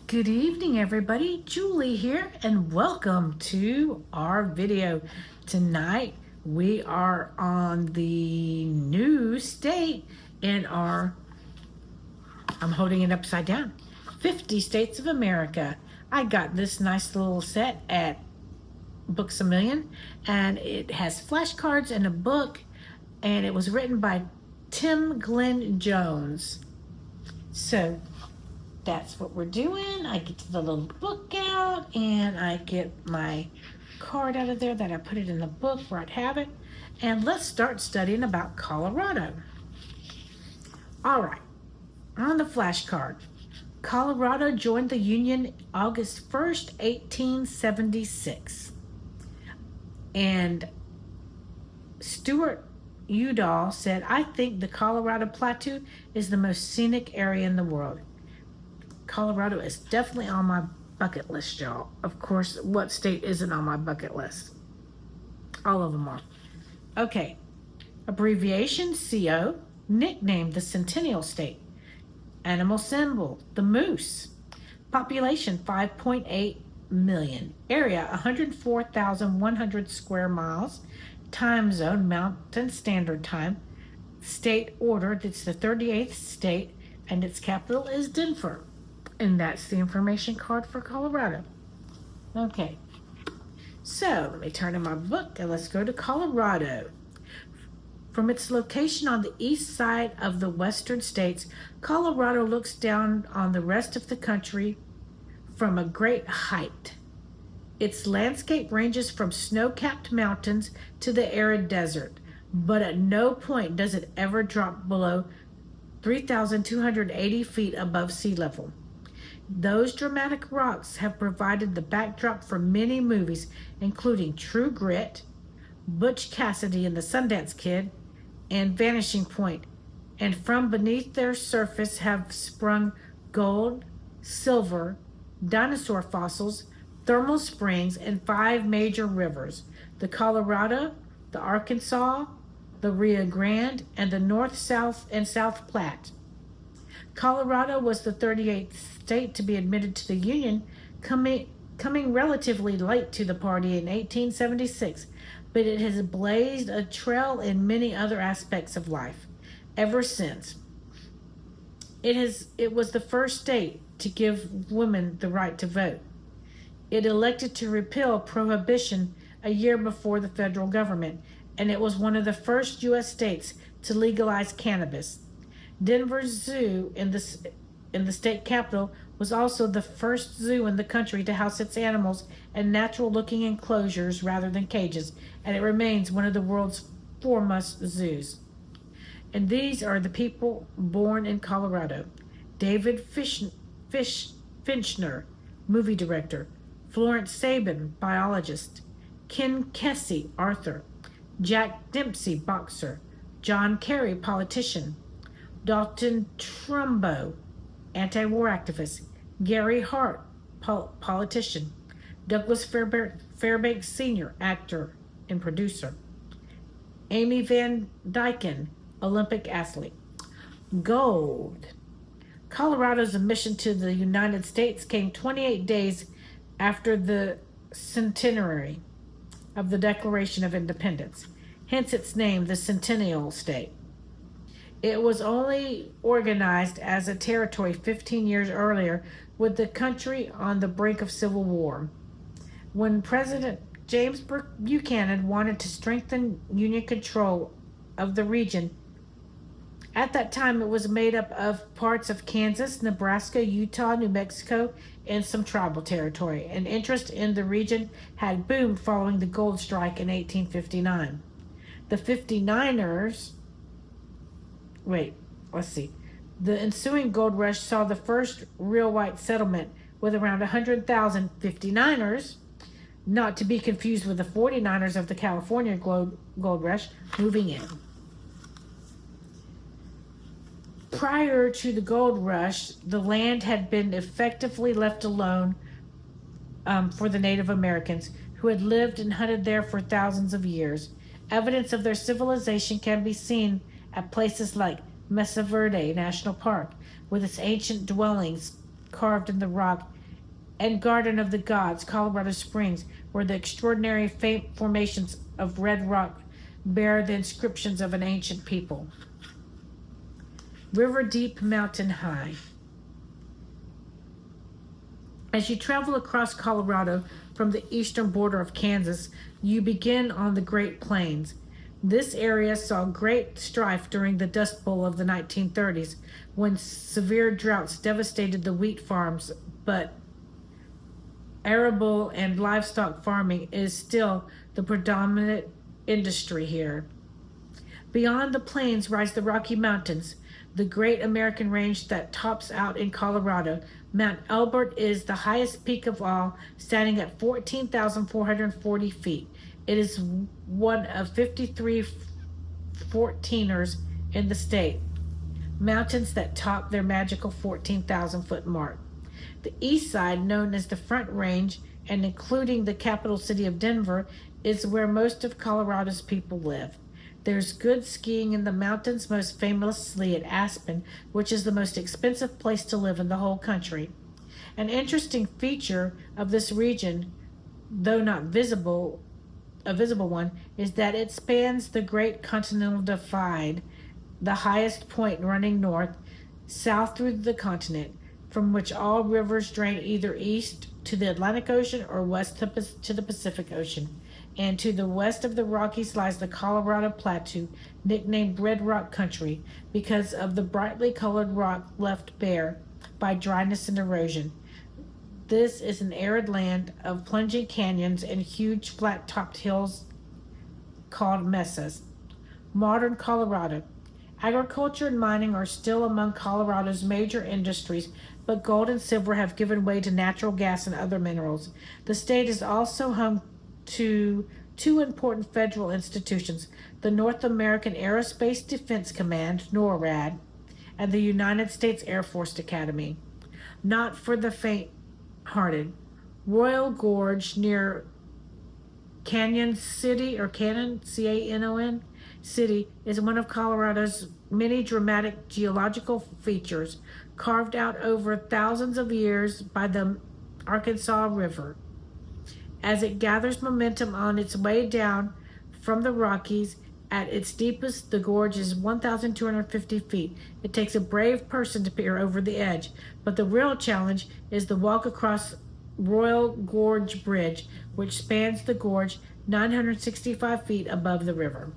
Good evening, everybody. Julie here, and welcome to our video. Tonight, we are on the new state in our, I'm holding it upside down, 50 States of America. I got this nice little set at Books A Million, and it has flashcards and a book, and it was written by Tim Glenn Jones. So that's what we're doing. I get the little book out and I get my card out of there that I put it in the book where I'd have it. And let's start studying about Colorado. All right, on the flashcard, Colorado joined the Union August 1st, 1876. And Stuart Udall said, "I think the Colorado Plateau is the most scenic area in the world." Colorado is definitely on my bucket list, y'all. Of course, what state isn't on my bucket list? All of them are. Okay. Abbreviation CO, nicknamed the Centennial State. Animal symbol, the moose. Population 5.8 million. Area 104,100 square miles. Time zone, Mountain Standard Time. State order, it's the 38th state, and its capital is Denver. And that's the information card for Colorado. Okay, so let me turn in my book and let's go to Colorado. From its location on the east side of the western states, Colorado looks down on the rest of the country from a great height. Its landscape ranges from snow-capped mountains to the arid desert, but at no point does it ever drop below 3,280 feet above sea level. Those dramatic rocks have provided the backdrop for many movies, including True Grit, Butch Cassidy and the Sundance Kid, and Vanishing Point. And from beneath their surface have sprung gold, silver, dinosaur fossils, thermal springs, and 5 major rivers: the Colorado, the Arkansas, the Rio Grande, and the North, South, and South Platte. Colorado was the 38th state to be admitted to the Union, coming relatively late to the party in 1876, but it has blazed a trail in many other aspects of life ever since. It was the first state to give women the right to vote. It elected to repeal prohibition a year before the federal government, and it was one of the first U.S. states to legalize cannabis. Denver Zoo in the state capital was also the first zoo in the country to house its animals in natural-looking enclosures rather than cages, and it remains one of the world's foremost zoos. And these are the people born in Colorado: David Fincher, movie director; Florence Sabin, biologist; Ken Kesey, author; Jack Dempsey, boxer; John Kerry, politician; Dalton Trumbo, anti-war activist; Gary Hart, politician; Douglas Fairbanks Sr., actor and producer; Amy Van Dyken, Olympic athlete. Gold. Colorado's admission to the United States came 28 days after the centenary of the Declaration of Independence, hence its name, the Centennial State. It was only organized as a territory 15 years earlier, with the country on the brink of civil war. When President James Buchanan wanted to strengthen Union control of the region, at that time it was made up of parts of Kansas, Nebraska, Utah, New Mexico, and some tribal territory. And interest in the region had boomed following the gold strike in 1859. The 59ers The ensuing gold rush saw the first real white settlement, with around 100,000 59ers, not to be confused with the 49ers of the California gold rush, moving in. Prior to the gold rush, the land had been effectively left alone for the Native Americans, who had lived and hunted there for thousands of years. Evidence of their civilization can be seen at places like Mesa Verde National Park, with its ancient dwellings carved in the rock, and Garden of the Gods, Colorado Springs, where the extraordinary formations of red rock bear the inscriptions of an ancient people. River deep, mountain high. As you travel across Colorado from the eastern border of Kansas, you begin on the Great Plains. This area saw great strife during the Dust Bowl of the 1930s, when severe droughts devastated the wheat farms, but arable and livestock farming is still the predominant industry here. Beyond the plains rise the Rocky Mountains, the great American range that tops out in Colorado. Mount Elbert is the highest peak of all, standing at 14,440 feet. It is one of 53 14ers in the state, mountains that top their magical 14,000-foot mark. The east side, known as the Front Range, and including the capital city of Denver, is where most of Colorado's people live. There's good skiing in the mountains, most famously at Aspen, which is the most expensive place to live in the whole country. An interesting feature of this region, though not a visible one, is that it spans the Great Continental Divide, the highest point running north, south through the continent, from which all rivers drain either east to the Atlantic Ocean or west to the Pacific Ocean. And to the west of the Rockies lies the Colorado Plateau, nicknamed Red Rock Country because of the brightly colored rock left bare by dryness and erosion. This is an arid land of plunging canyons and huge flat-topped hills called mesas. Modern Colorado. Agriculture and mining are still among Colorado's major industries, but gold and silver have given way to natural gas and other minerals. The state is also home to two important federal institutions, the North American Aerospace Defense Command, NORAD, and the United States Air Force Academy. Not for the faint-hearted. Royal Gorge near Canyon City, or Cannon, C-A-N-O-N, City, is one of Colorado's many dramatic geological features carved out over thousands of years by the Arkansas River. As it gathers momentum on its way down from the Rockies, at its deepest, the gorge is 1,250 feet. It takes a brave person to peer over the edge, but the real challenge is the walk across Royal Gorge Bridge, which spans the gorge 965 feet above the river.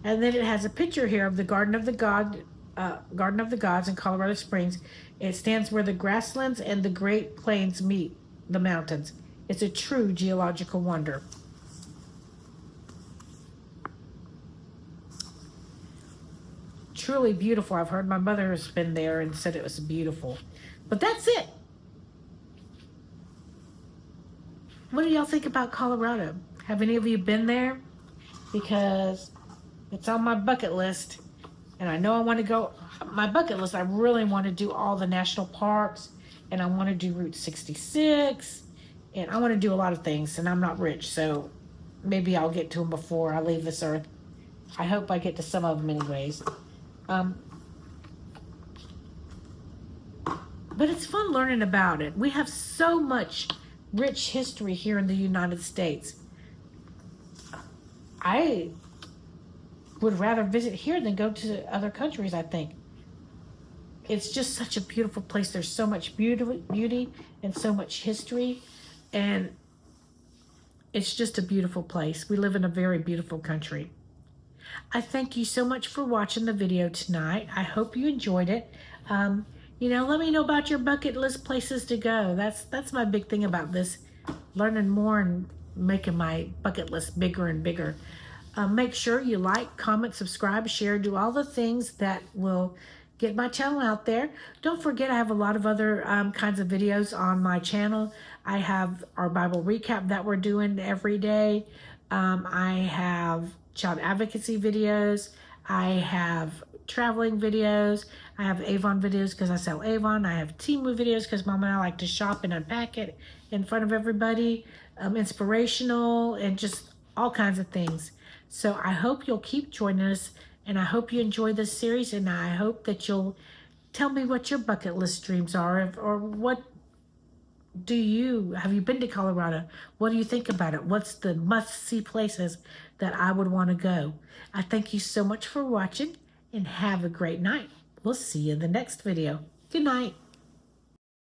And then it has a picture here of the Garden of the Gods in Colorado Springs. It stands where the grasslands and the Great Plains meet the mountains. It's a true geological wonder. Truly beautiful. I've heard my mother has been there and said it was beautiful. But that's it. What do y'all think about Colorado? Have any of you been there? Because it's on my bucket list. And I know I want to go. My bucket list, I really want to do all the national parks. And I want to do Route 66. And I want to do a lot of things, and I'm not rich, so maybe I'll get to them before I leave this earth. I hope I get to some of them anyways. But it's fun learning about it. We have so much rich history here in the United States. I would rather visit here than go to other countries, I think. It's just such a beautiful place. There's so much beauty and so much history. And it's just a beautiful place. We live in a very beautiful country. I thank you so much for watching the video tonight. I hope you enjoyed it. Let me know about your bucket list places to go. That's my big thing about this, learning more and making my bucket list bigger and bigger. Make sure you like, comment, subscribe, share, do all the things that will get my channel out there. Don't forget, I have a lot of other kinds of videos on my channel. I have our Bible recap that we're doing every day. I have child advocacy videos. I have traveling videos. I have Avon videos because I sell Avon. I have Temu videos because Mom and I like to shop and unpack it in front of everybody. Inspirational and just all kinds of things. So I hope you'll keep joining us, and I hope you enjoy this series, and I hope that you'll tell me what your bucket list dreams are, or what have you been to Colorado? What do you think about it? What's the must-see places that I would want to go? I thank you so much for watching and have a great night. We'll see you in the next video. Good night.